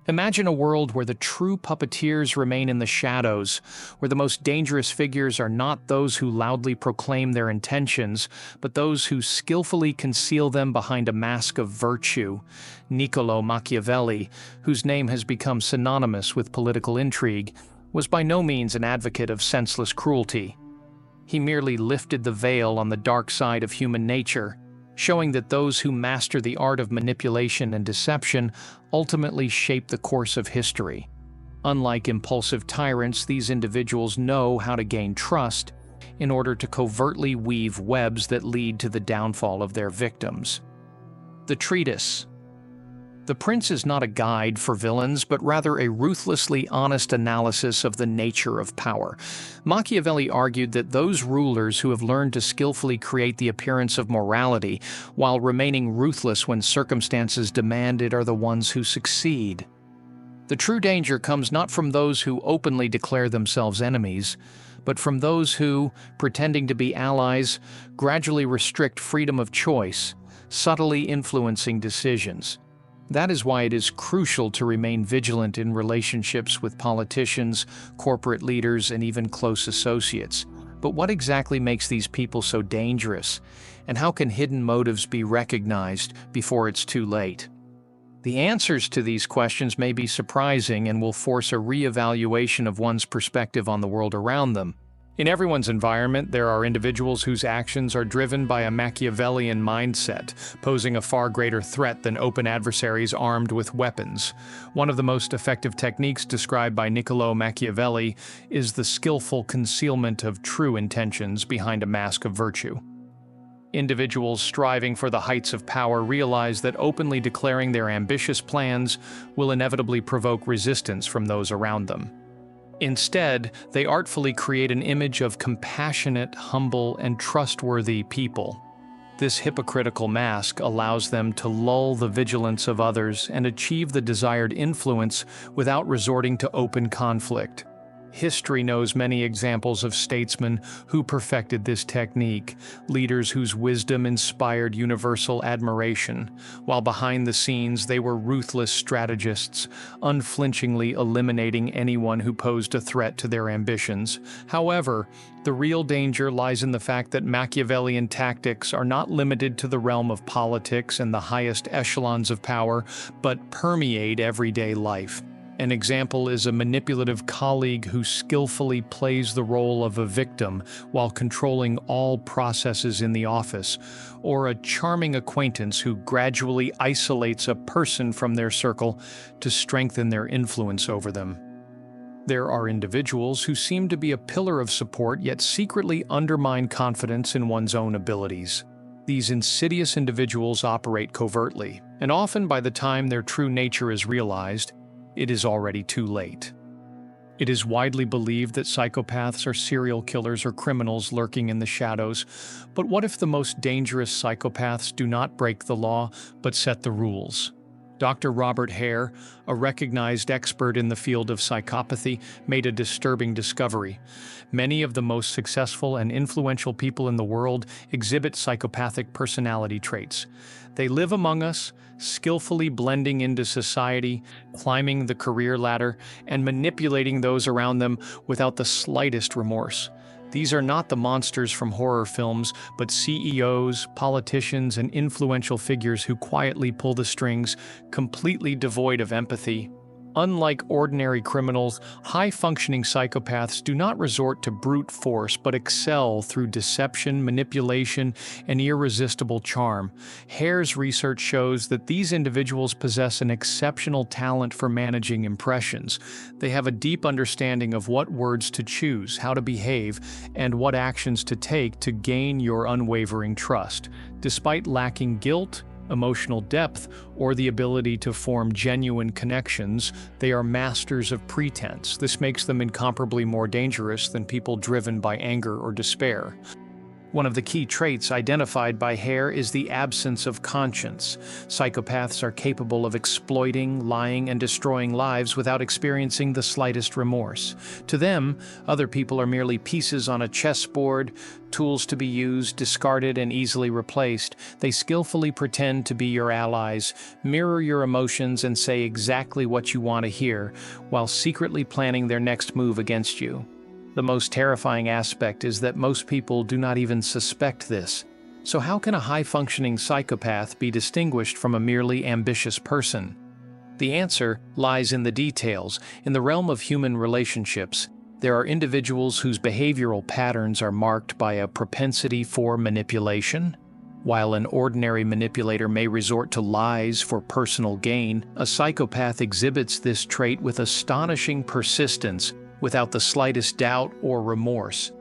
Imagine a world where the true puppeteers remain in the shadows, where the most dangerous figures are not those who loudly proclaim their intentions, but those who skillfully conceal them behind a mask of virtue. Niccolò Machiavelli, whose name has become synonymous with political intrigue, was by no means an advocate of senseless cruelty. He merely lifted the veil on the dark side of human nature, showing that those who master the art of manipulation and deception ultimately shape the course of history. Unlike impulsive tyrants, these individuals know how to gain trust in order to covertly weave webs that lead to the downfall of their victims. The treatise. The Prince is not a guide for villains, but rather a ruthlessly honest analysis of the nature of power. Machiavelli argued that those rulers who have learned to skillfully create the appearance of morality while remaining ruthless when circumstances demand it are the ones who succeed. The true danger comes not from those who openly declare themselves enemies, but from those who, pretending to be allies, gradually restrict freedom of choice, subtly influencing decisions. That is why it is crucial to remain vigilant in relationships with politicians, corporate leaders, and even close associates. But what exactly makes these people so dangerous? And how can hidden motives be recognized before it's too late? The answers to these questions may be surprising and will force a re-evaluation of one's perspective on the world around them. In everyone's environment, there are individuals whose actions are driven by a Machiavellian mindset, posing a far greater threat than open adversaries armed with weapons. One of the most effective techniques described by Niccolò Machiavelli is the skillful concealment of true intentions behind a mask of virtue. Individuals striving for the heights of power realize that openly declaring their ambitious plans will inevitably provoke resistance from those around them. Instead, they artfully create an image of compassionate, humble, and trustworthy people. This hypocritical mask allows them to lull the vigilance of others and achieve the desired influence without resorting to open conflict. History knows many examples of statesmen who perfected this technique, leaders whose wisdom inspired universal admiration, while behind the scenes they were ruthless strategists, unflinchingly eliminating anyone who posed a threat to their ambitions. However, the real danger lies in the fact that Machiavellian tactics are not limited to the realm of politics and the highest echelons of power, but permeate everyday life. An example is a manipulative colleague who skillfully plays the role of a victim while controlling all processes in the office, or a charming acquaintance who gradually isolates a person from their circle to strengthen their influence over them. There are individuals who seem to be a pillar of support yet secretly undermine confidence in one's own abilities. These insidious individuals operate covertly, and often by the time their true nature is realized, it is already too late. It is widely believed that psychopaths are serial killers or criminals lurking in the shadows. But what if the most dangerous psychopaths do not break the law, but set the rules? Dr. Robert Hare, a recognized expert in the field of psychopathy, made a disturbing discovery. Many of the most successful and influential people in the world exhibit psychopathic personality traits. They live among us, skillfully blending into society, climbing the career ladder, and manipulating those around them without the slightest remorse. These are not the monsters from horror films, but CEOs, politicians, and influential figures who quietly pull the strings, completely devoid of empathy. Unlike ordinary criminals, high-functioning psychopaths do not resort to brute force but excel through deception, manipulation, and irresistible charm. Hare's research shows that these individuals possess an exceptional talent for managing impressions. They have a deep understanding of what words to choose, how to behave, and what actions to take to gain your unwavering trust. Despite lacking guilt, emotional depth, or the ability to form genuine connections, they are masters of pretense. This makes them incomparably more dangerous than people driven by anger or despair. One of the key traits identified by Hare is the absence of conscience. Psychopaths are capable of exploiting, lying, and destroying lives without experiencing the slightest remorse. To them, other people are merely pieces on a chessboard, tools to be used, discarded, and easily replaced. They skillfully pretend to be your allies, mirror your emotions, and say exactly what you want to hear, while secretly planning their next move against you. The most terrifying aspect is that most people do not even suspect this. So how can a high-functioning psychopath be distinguished from a merely ambitious person? The answer lies in the details. In the realm of human relationships, there are individuals whose behavioral patterns are marked by a propensity for manipulation. While an ordinary manipulator may resort to lies for personal gain, a psychopath exhibits this trait with astonishing persistence, without the slightest doubt or remorse.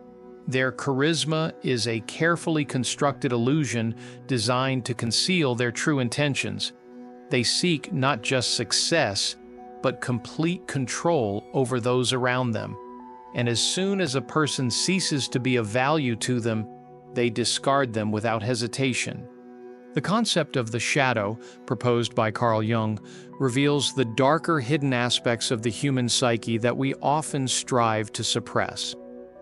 Their charisma is a carefully constructed illusion designed to conceal their true intentions. They seek not just success, but complete control over those around them. And as soon as a person ceases to be of value to them, they discard them without hesitation. The concept of the shadow, proposed by Carl Jung, reveals the darker hidden aspects of the human psyche that we often strive to suppress.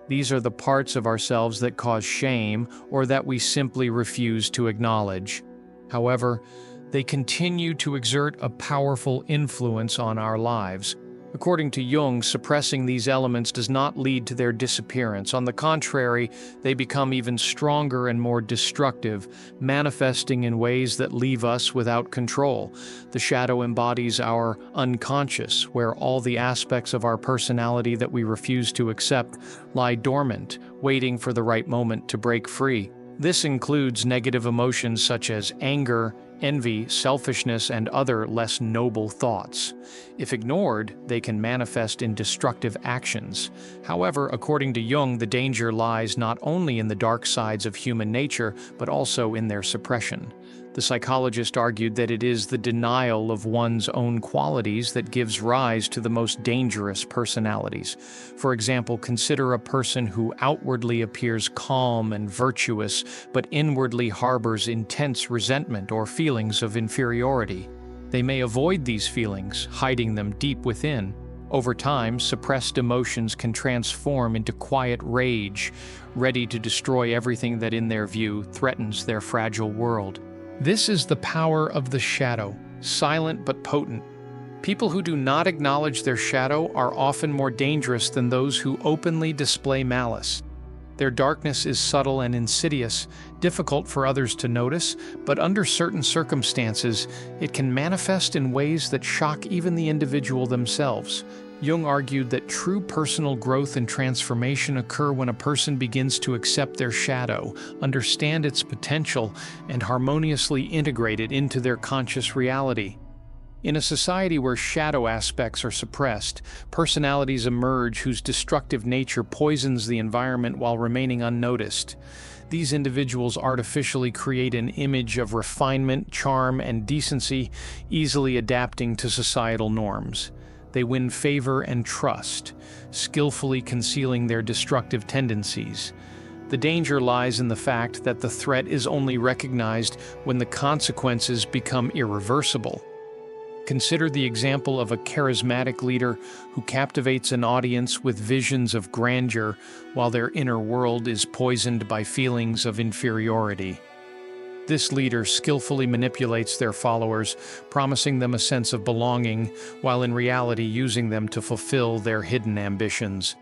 These are the parts of ourselves that cause shame or that we simply refuse to acknowledge. However, they continue to exert a powerful influence on our lives. According to Jung, suppressing these elements does not lead to their disappearance. On the contrary, they become even stronger and more destructive, manifesting in ways that leave us without control. The shadow embodies our unconscious, where all the aspects of our personality that we refuse to accept lie dormant, waiting for the right moment to break free. This includes negative emotions such as anger, envy, selfishness, and other less noble thoughts. If ignored, they can manifest in destructive actions. However, according to Jung, the danger lies not only in the dark sides of human nature, but also in their suppression. The psychologist argued that it is the denial of one's own qualities that gives rise to the most dangerous personalities. For example, consider a person who outwardly appears calm and virtuous, but inwardly harbors intense resentment or feelings of inferiority. They may avoid these feelings, hiding them deep within. Over time, suppressed emotions can transform into quiet rage, ready to destroy everything that in their view threatens their fragile world. This is the power of the shadow, silent but potent. People who do not acknowledge their shadow are often more dangerous than those who openly display malice. Their darkness is subtle and insidious, difficult for others to notice, but under certain circumstances, it can manifest in ways that shock even the individual themselves. Jung argued that true personal growth and transformation occur when a person begins to accept their shadow, understand its potential, and harmoniously integrate it into their conscious reality. In a society where shadow aspects are suppressed, personalities emerge whose destructive nature poisons the environment while remaining unnoticed. These individuals artificially create an image of refinement, charm, and decency, easily adapting to societal norms. They win favor and trust, skillfully concealing their destructive tendencies. The danger lies in the fact that the threat is only recognized when the consequences become irreversible. Consider the example of a charismatic leader who captivates an audience with visions of grandeur while their inner world is poisoned by feelings of inferiority. This leader skillfully manipulates their followers, promising them a sense of belonging, while in reality using them to fulfill their hidden ambitions.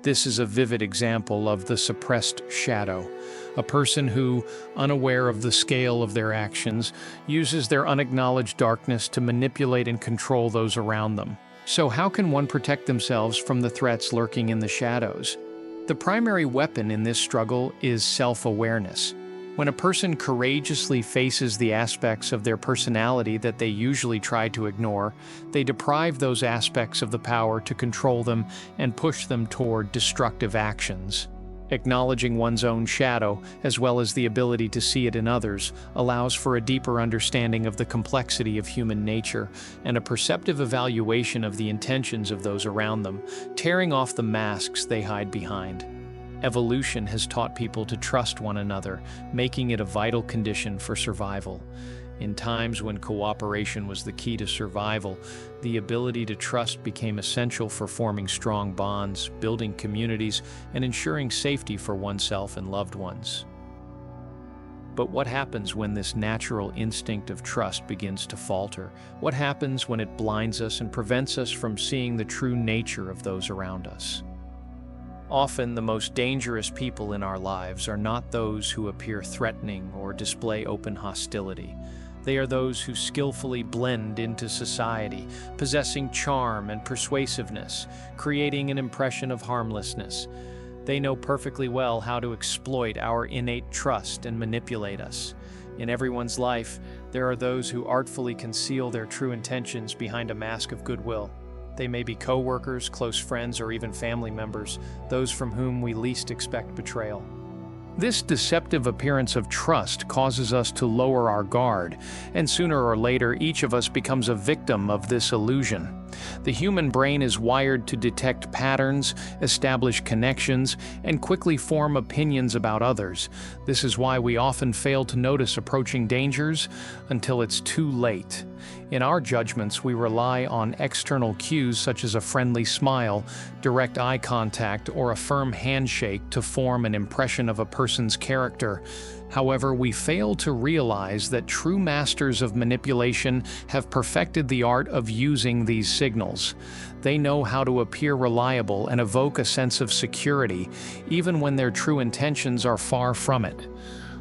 This is a vivid example of the suppressed shadow, a person who, unaware of the scale of their actions, uses their unacknowledged darkness to manipulate and control those around them. So how can one protect themselves from the threats lurking in the shadows? The primary weapon in this struggle is self-awareness. When a person courageously faces the aspects of their personality that they usually try to ignore, they deprive those aspects of the power to control them and push them toward destructive actions. Acknowledging one's own shadow, as well as the ability to see it in others, allows for a deeper understanding of the complexity of human nature and a perceptive evaluation of the intentions of those around them, tearing off the masks they hide behind. Evolution has taught people to trust one another, making it a vital condition for survival. In times when cooperation was the key to survival, the ability to trust became essential for forming strong bonds, building communities, and ensuring safety for oneself and loved ones. But what happens when this natural instinct of trust begins to falter? What happens when it blinds us and prevents us from seeing the true nature of those around us? Often, the most dangerous people in our lives are not those who appear threatening or display open hostility. They are those who skillfully blend into society, possessing charm and persuasiveness, creating an impression of harmlessness. They know perfectly well how to exploit our innate trust and manipulate us. In everyone's life, there are those who artfully conceal their true intentions behind a mask of goodwill. They may be co-workers, close friends, or even family members, those from whom we least expect betrayal. This deceptive appearance of trust causes us to lower our guard, and sooner or later each of us becomes a victim of this illusion. The human brain is wired to detect patterns, establish connections, and quickly form opinions about others. This is why we often fail to notice approaching dangers until it's too late. In our judgments, we rely on external cues such as a friendly smile, direct eye contact, or a firm handshake to form an impression of a person's character. However, we fail to realize that true masters of manipulation have perfected the art of using these signals. They know how to appear reliable and evoke a sense of security, even when their true intentions are far from it.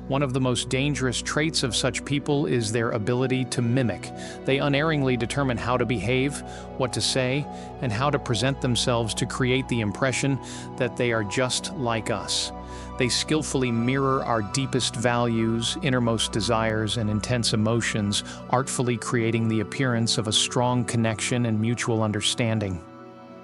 One of the most dangerous traits of such people is their ability to mimic. They unerringly determine how to behave, what to say, and how to present themselves to create the impression that they are just like us. They skillfully mirror our deepest values, innermost desires, and intense emotions, artfully creating the appearance of a strong connection and mutual understanding.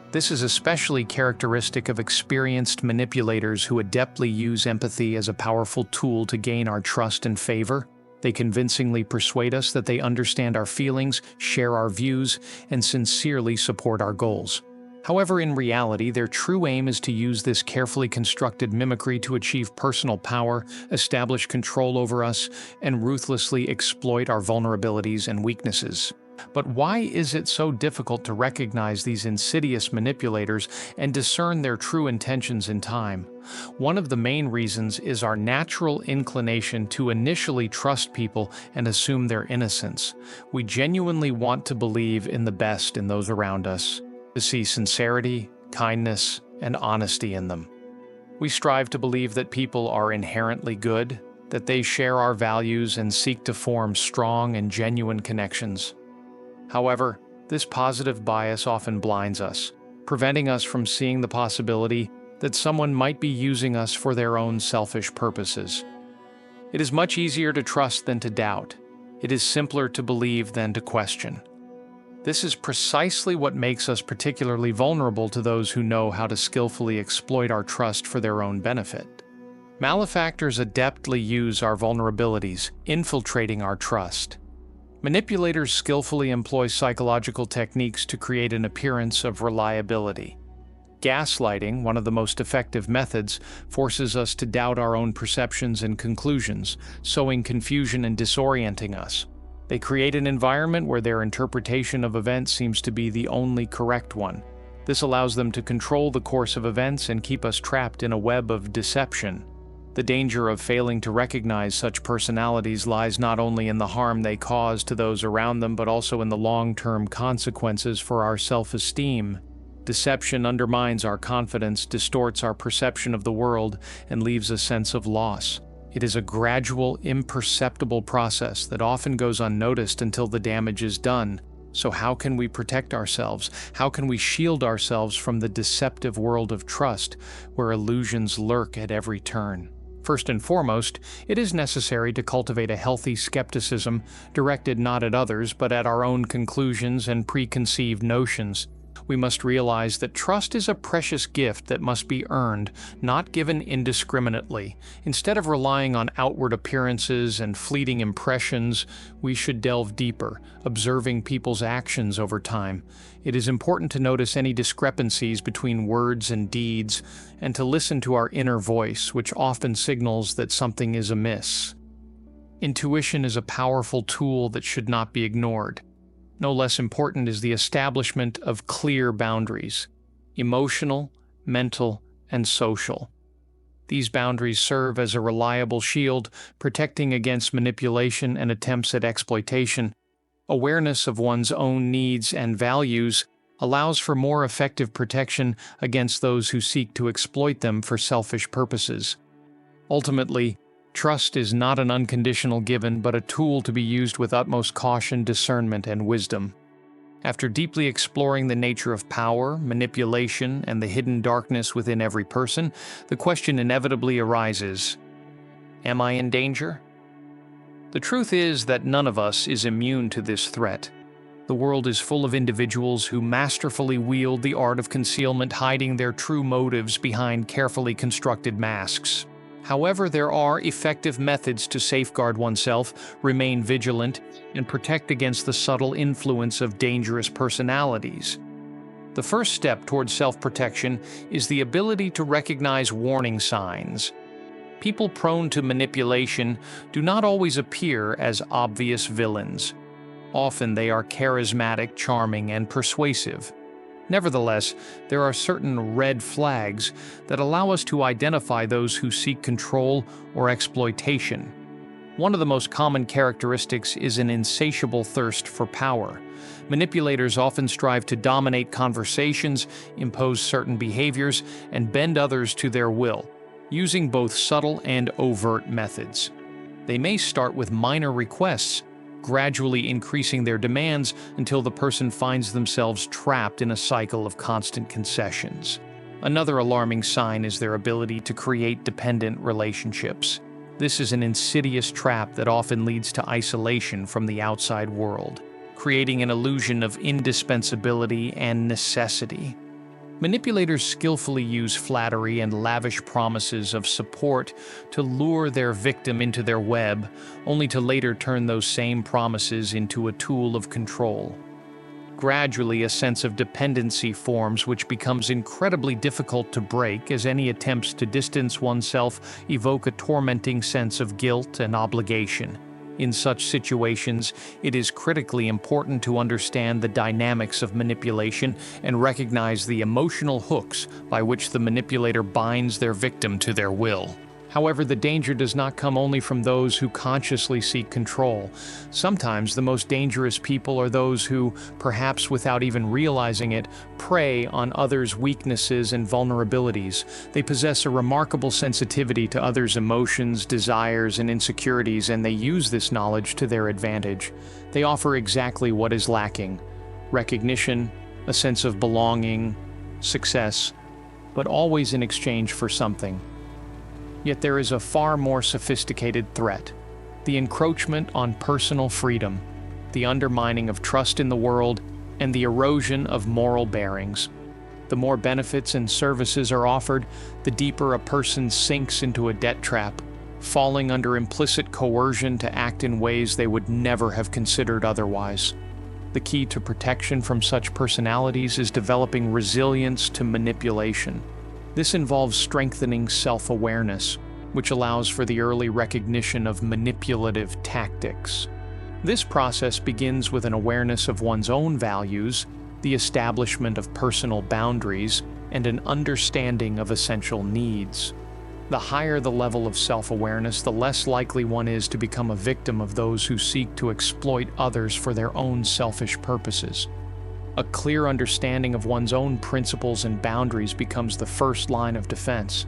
This is especially characteristic of experienced manipulators who adeptly use empathy as a powerful tool to gain our trust and favor. They convincingly persuade us that they understand our feelings, share our views, and sincerely support our goals. However, in reality, their true aim is to use this carefully constructed mimicry to achieve personal power, establish control over us, and ruthlessly exploit our vulnerabilities and weaknesses. But why is it so difficult to recognize these insidious manipulators and discern their true intentions in time? One of the main reasons is our natural inclination to initially trust people and assume their innocence. We genuinely want to believe in the best in those around us, to see sincerity, kindness, and honesty in them. We strive to believe that people are inherently good, that they share our values and seek to form strong and genuine connections. However, this positive bias often blinds us, preventing us from seeing the possibility that someone might be using us for their own selfish purposes. It is much easier to trust than to doubt. It is simpler to believe than to question. This is precisely what makes us particularly vulnerable to those who know how to skillfully exploit our trust for their own benefit. Malefactors adeptly use our vulnerabilities, infiltrating our trust. Manipulators skillfully employ psychological techniques to create an appearance of reliability. Gaslighting, one of the most effective methods, forces us to doubt our own perceptions and conclusions, sowing confusion and disorienting us. They create an environment where their interpretation of events seems to be the only correct one. This allows them to control the course of events and keep us trapped in a web of deception. The danger of failing to recognize such personalities lies not only in the harm they cause to those around them, but also in the long-term consequences for our self-esteem. Deception undermines our confidence, distorts our perception of the world, and leaves a sense of loss. It is a gradual, imperceptible process that often goes unnoticed until the damage is done. So how can we protect ourselves? How can we shield ourselves from the deceptive world of trust, where illusions lurk at every turn? First and foremost, it is necessary to cultivate a healthy skepticism, directed not at others but at our own conclusions and preconceived notions. we must realize that trust is a precious gift that must be earned, not given indiscriminately. Instead of relying on outward appearances and fleeting impressions, we should delve deeper, observing people's actions over time. It is important to notice any discrepancies between words and deeds, and to listen to our inner voice, which often signals that something is amiss. Intuition is a powerful tool that should not be ignored. No less important is the establishment of clear boundaries: emotional, mental, and social. These boundaries serve as a reliable shield, protecting against manipulation and attempts at exploitation. Awareness of one's own needs and values allows for more effective protection against those who seek to exploit them for selfish purposes. Ultimately, trust is not an unconditional given, but a tool to be used with utmost caution, discernment, and wisdom. After deeply exploring the nature of power, manipulation, and the hidden darkness within every person, the question inevitably arises: am I in danger? The truth is that none of us is immune to this threat. The world is full of individuals who masterfully wield the art of concealment, hiding their true motives behind carefully constructed masks. However, there are effective methods to safeguard oneself, remain vigilant, and protect against the subtle influence of dangerous personalities. The first step towards self-protection is the ability to recognize warning signs. People prone to manipulation do not always appear as obvious villains. Often they are charismatic, charming, and persuasive. Nevertheless, there are certain red flags that allow us to identify those who seek control or exploitation. One of the most common characteristics is an insatiable thirst for power. Manipulators often strive to dominate conversations, impose certain behaviors, and bend others to their will, using both subtle and overt methods. They may start with minor requests, gradually increasing their demands until the person finds themselves trapped in a cycle of constant concessions. Another alarming sign is their ability to create dependent relationships. This is an insidious trap that often leads to isolation from the outside world, creating an illusion of indispensability and necessity. Manipulators skillfully use flattery and lavish promises of support to lure their victim into their web, only to later turn those same promises into a tool of control. Gradually, a sense of dependency forms, which becomes incredibly difficult to break, as any attempts to distance oneself evoke a tormenting sense of guilt and obligation. In such situations, it is critically important to understand the dynamics of manipulation and recognize the emotional hooks by which the manipulator binds their victim to their will. However, the danger does not come only from those who consciously seek control. Sometimes the most dangerous people are those who, perhaps without even realizing it, prey on others' weaknesses and vulnerabilities. They possess a remarkable sensitivity to others' emotions, desires, and insecurities, and they use this knowledge to their advantage. They offer exactly what is lacking: recognition, a sense of belonging, success, but always in exchange for something. Yet there is a far more sophisticated threat: the encroachment on personal freedom, the undermining of trust in the world, and the erosion of moral bearings. The more benefits and services are offered, the deeper a person sinks into a debt trap, falling under implicit coercion to act in ways they would never have considered otherwise. The key to protection from such personalities is developing resilience to manipulation. This involves strengthening self-awareness, which allows for the early recognition of manipulative tactics. This process begins with an awareness of one's own values, the establishment of personal boundaries, and an understanding of essential needs. The higher the level of self-awareness, the less likely one is to become a victim of those who seek to exploit others for their own selfish purposes. A clear understanding of one's own principles and boundaries becomes the first line of defense.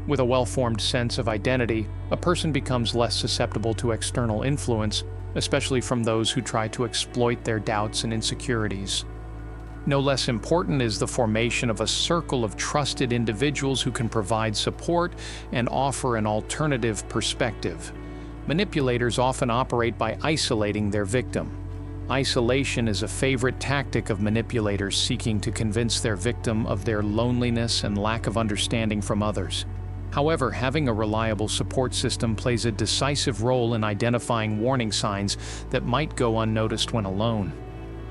With a well-formed sense of identity, a person becomes less susceptible to external influence, especially from those who try to exploit their doubts and insecurities. No less important is the formation of a circle of trusted individuals who can provide support and offer an alternative perspective. Manipulators often operate by isolating their victim. Isolation is a favorite tactic of manipulators seeking to convince their victim of their loneliness and lack of understanding from others. However, having a reliable support system plays a decisive role in identifying warning signs that might go unnoticed when alone.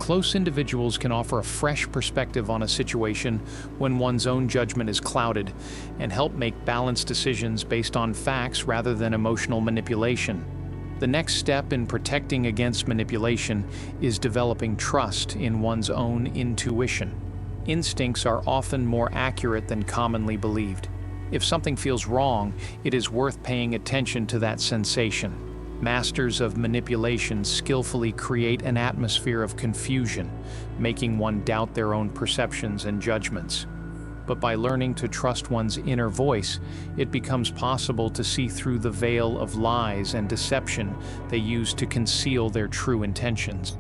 Close individuals can offer a fresh perspective on a situation when one's own judgment is clouded and help make balanced decisions based on facts rather than emotional manipulation. The next step in protecting against manipulation is developing trust in one's own intuition. Instincts are often more accurate than commonly believed. If something feels wrong, it is worth paying attention to that sensation. Masters of manipulation skillfully create an atmosphere of confusion, making one doubt their own perceptions and judgments. But by learning to trust one's inner voice, it becomes possible to see through the veil of lies and deception they use to conceal their true intentions.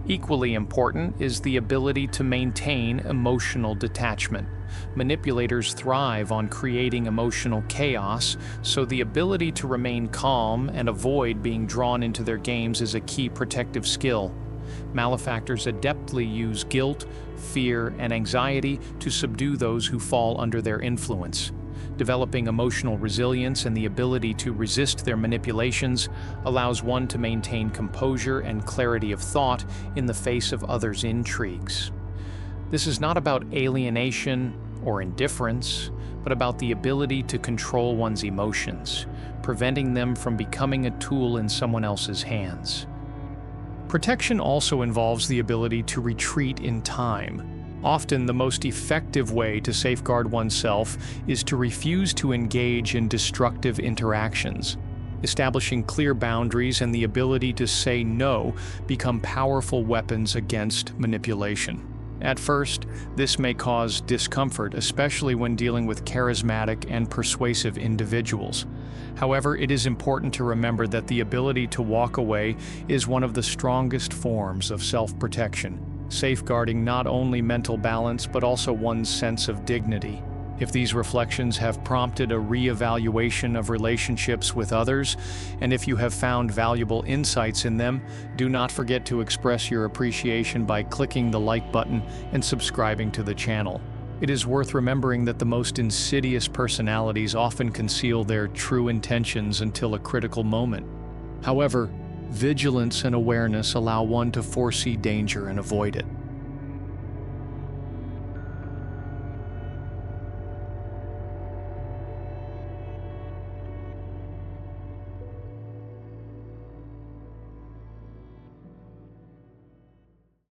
Equally important is the ability to maintain emotional detachment. Manipulators thrive on creating emotional chaos, so the ability to remain calm and avoid being drawn into their games is a key protective skill. Malefactors adeptly use guilt, fear, and anxiety to subdue those who fall under their influence. Developing emotional resilience and the ability to resist their manipulations allows one to maintain composure and clarity of thought in the face of others' intrigues. This is not about alienation or indifference, but about the ability to control one's emotions, preventing them from becoming a tool in someone else's hands. Protection also involves the ability to retreat in time. Often, the most effective way to safeguard oneself is to refuse to engage in destructive interactions. Establishing clear boundaries and the ability to say no become powerful weapons against manipulation. At first, this may cause discomfort, especially when dealing with charismatic and persuasive individuals. However, it is important to remember that the ability to walk away is one of the strongest forms of self-protection, safeguarding not only mental balance but also one's sense of dignity. If these reflections have prompted a re-evaluation of relationships with others, and if you have found valuable insights in them, do not forget to express your appreciation by clicking the like button and subscribing to the channel. It is worth remembering that the most insidious personalities often conceal their true intentions until a critical moment. However, vigilance and awareness allow one to foresee danger and avoid it.